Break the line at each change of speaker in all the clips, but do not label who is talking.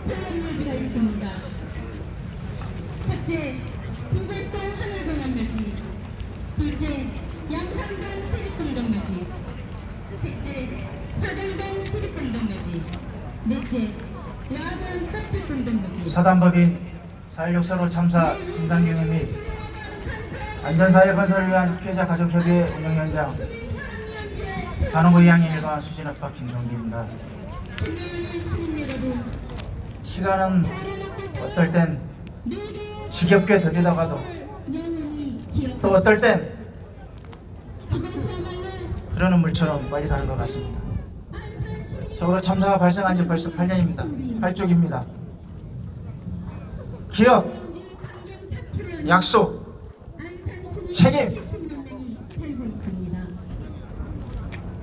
공항묘지가 있습니다. 첫째, 부곡동 하늘공항묘지. 둘째, 양산동 시립공동묘지. 셋째, 화정동 시립공동묘지. 넷째, 야동 커피공동묘지.
사단법인 4.16 세월호 참사 진상규명 및 안전사회 건설을 위한 피해자 가족협의회 운영 현장 단원고 2학년 1반 수진아빠 김성기입니다. 시간은 어떨 땐 지겹게 더디다가도 또 어떨 땐 흐르는 물처럼 빨리 가는 것 같습니다. 세월호 참사가 발생한 지 벌써 8년입니다. 8쪽입니다. 기억, 약속, 책임.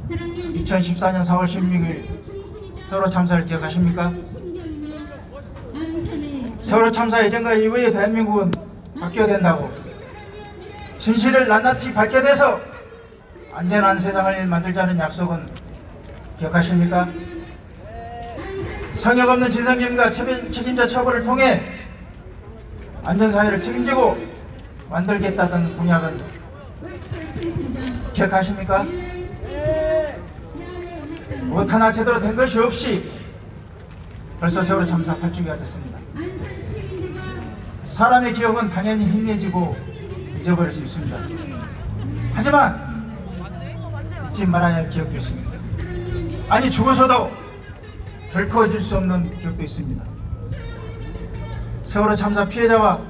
2014년 4월 16일 세월호 참사를 기억하십니까? 세월호 참사 이전과 이후에 대한민국은 바뀌어야 된다고 진실을 낱낱이 밝혀내서 안전한 세상을 만들자는 약속은 기억하십니까? 성역 없는 진상규명과 책임자 처벌을 통해 안전사회를 책임지고 만들겠다던 공약은 기억하십니까? 무엇 하나 제대로 된 것이 없이 벌써 세월호 참사 8주기가 됐습니다. 사람의 기억은 당연히 희미해지고 잊어버릴 수 있습니다. 하지만 잊지 말아야 할 기억도 있습니다. 아니 죽어서도 결코 잊을 수 없는 기억도 있습니다. 세월호 참사 피해자와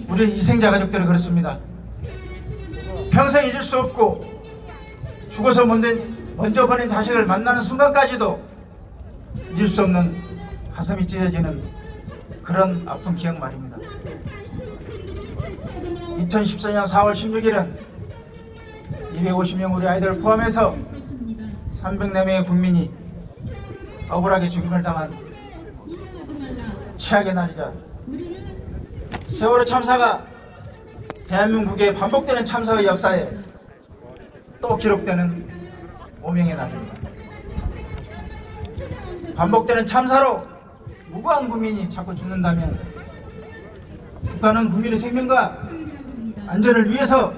우리 희생자 가족들은 그렇습니다. 평생 잊을 수 없고 죽어서 먼저 보낸 자식을 만나는 순간까지도 잊을 수 없는 가슴이 찢어지는 그런 아픈 기억 말입니다. 2014년 4월 16일은 250명 우리 아이들을 포함해서 304명의 국민이 억울하게 죽임을 당한 최악의 날이자 세월호 참사가 대한민국의 반복되는 참사의 역사에 또 기록되는 오명의 날입니다. 반복되는 참사로 무고한 국민이 자꾸 죽는다면 국가는 국민의 생명과 안전을 위해서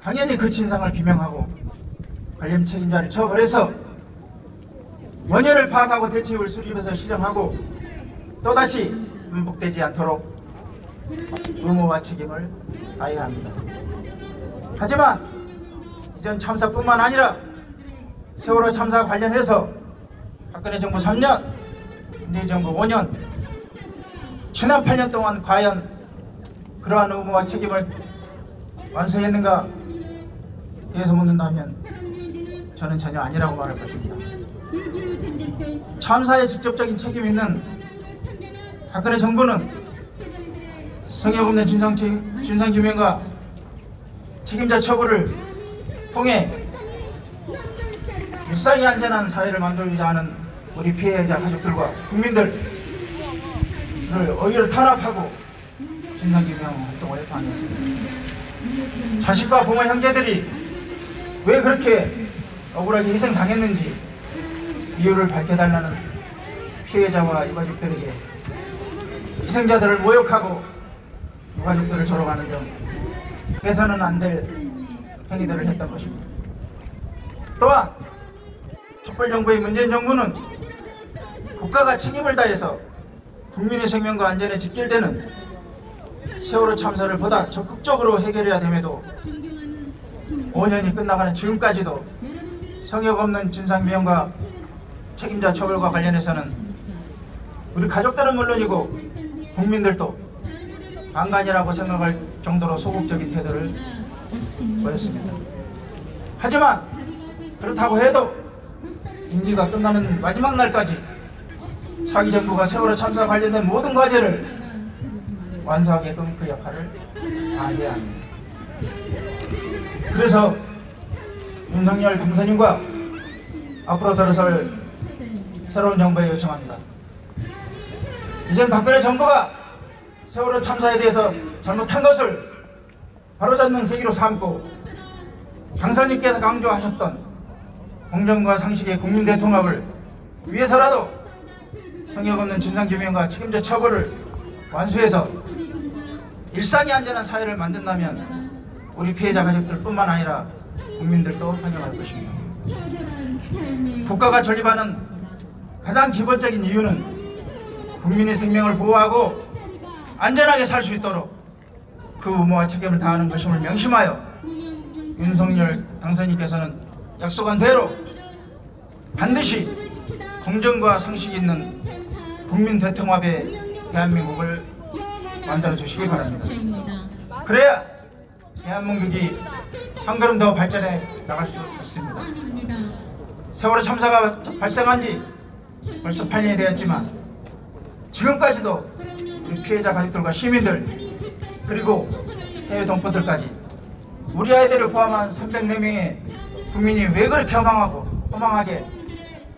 당연히 그 진상을 규명하고 관련 책임자를 처벌해서 원인을 파악하고 대책을 수립해서 실행하고 또다시 반복되지 않도록 의무와 책임을 다해야 합니다. 하지만 이전 참사뿐만 아니라 세월호 참사 관련해서 박근혜 정부 3년, 문재인 정부 5년, 지난 8년 동안 과연 그러한 의무와 책임을 완수했는가 대해서 묻는다면 저는 전혀 아니라고 말할 것입니다. 참사에 직접적인 책임 있는 박근혜 정부는 성역 없는 진상규명과 책임자 처벌을 통해 일상이 안전한 사회를 만들고자 하는 우리 피해자 가족들과 국민들을 어휘를 탄압하고 진상규명 활동을 했습니다. 자식과 부모 형제들이 왜 그렇게 억울하게 희생당했는지 이유를 밝혀달라는 피해자와 유가족들에게 희생자들을 모욕하고 유가족들을 조롱하는 등 해서는 안 될 행위들을 했던 것입니다. 또한 촛불정부의 문재인 정부는 국가가 책임을 다해서 국민의 생명과 안전에 직결되는 세월호 참사를 보다 적극적으로 해결해야 됨에도 5년이 끝나가는 지금까지도 성역 없는 진상규명과 책임자 처벌과 관련해서는 우리 가족들은 물론이고 국민들도 방관이라고 생각할 정도로 소극적인 태도를 보였습니다. 하지만 그렇다고 해도 임기가 끝나는 마지막 날까지 차기 정부가 세월호 참사 관련된 모든 과제를 완수하게끔 그 역할을 다해야 합니다. 그래서 윤석열 당선인과 앞으로 들어설 새로운 정부에 요청합니다. 이젠 박근혜 정부가 세월호 참사에 대해서 잘못한 것을 바로잡는 계기로 삼고 당선인께서 강조하셨던 공정과 상식의 국민 대통합을 위해서라도 성역 없는 진상규명과 책임자 처벌을 완수해서 일상이 안전한 사회를 만든다면 우리 피해자 가족들뿐만 아니라 국민들도 환영할 것입니다. 국가가 존립하는 가장 기본적인 이유는 국민의 생명을 보호하고 안전하게 살 수 있도록 그 의무와 책임을 다하는 것임을 명심하여 윤석열 당선인께서는 약속한 대로 반드시 공정과 상식 있는 국민 대통합의 대한민국을 만들어 주시기 바랍니다. 그래야 대한민국이 한 걸음 더 발전해 나갈 수 있습니다. 세월호 참사가 발생한 지 벌써 8년이 되었지만 지금까지도 우리 피해자 가족들과 시민들 그리고 해외 동포들까지 우리 아이들을 포함한 304명의 국민이 왜 그렇게 허망하게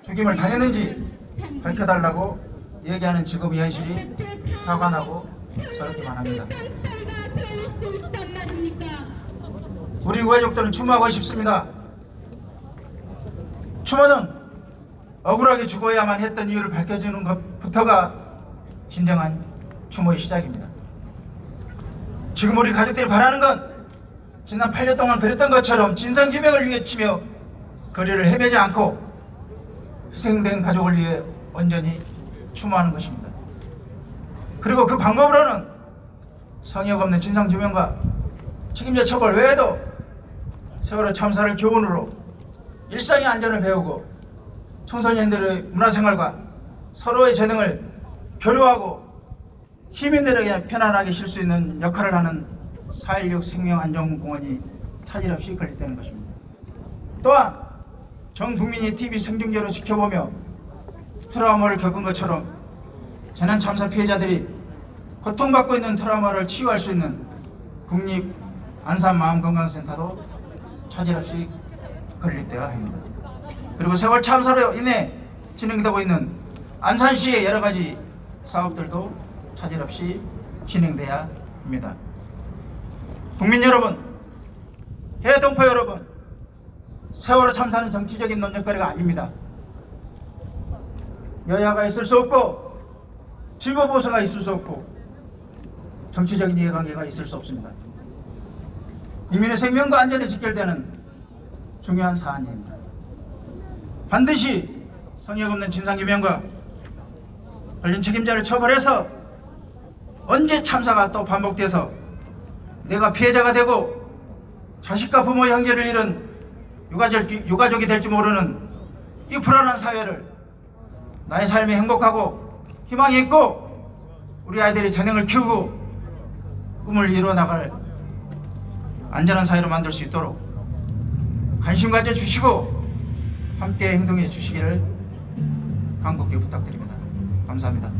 죽임을 당했는지 밝혀달라고 얘기하는 지금의 현실이 화가 나고 저렇기만 합니다. 우리 유가족들은 추모하고 싶습니다. 추모는 억울하게 죽어야만 했던 이유를 밝혀주는 것부터가 진정한 추모의 시작입니다. 지금 우리 가족들이 바라는 건 지난 8년 동안 그랬던 것처럼 진상규명을 위해 치며 거리를 헤매지 않고 희생된 가족을 위해 온전히 추모하는 것입니다. 그리고 그 방법으로는 성역 없는 진상규명과 책임자 처벌 외에도 세월호 참사를 교훈으로 일상의 안전을 배우고 청소년들의 문화생활과 서로의 재능을 교류하고 시민들에게 편안하게 쉴 수 있는 역할을 하는 4.16 생명안전공원이 차질 없이 건립되는 것입니다. 또한 전 국민이 TV 생중계로 지켜보며 트라우마를 겪은 것처럼 재난 참사 피해자들이 고통받고 있는 트라우마를 치유할 수 있는 국립 안산마음건강센터도 차질 없이 건립되어야 합니다. 그리고 세월 참사로 인해 진행되고 있는 안산시의 여러 가지 사업들도 차질 없이 진행돼야 합니다. 국민 여러분, 해외 동포 여러분, 세월호 참사는 정치적인 논쟁거리가 아닙니다. 여야가 있을 수 없고 진보 보수가 있을 수 없고 정치적인 이해관계가 있을 수 없습니다. 국민의 생명과 안전에 직결되는 중요한 사안입니다. 반드시 성역 없는 진상규명과 관련 책임자를 처벌해서 언제 참사가 또 반복돼서 내가 피해자가 되고 자식과 부모 형제를 잃은 유가족이 될지 모르는 이 불안한 사회를 나의 삶이 행복하고 희망이 있고 우리 아이들이 재능을 키우고 꿈을 이루어 나갈 안전한 사회로 만들 수 있도록 관심 가져주시고 함께 행동해 주시기를 간곡히 부탁드립니다. 감사합니다.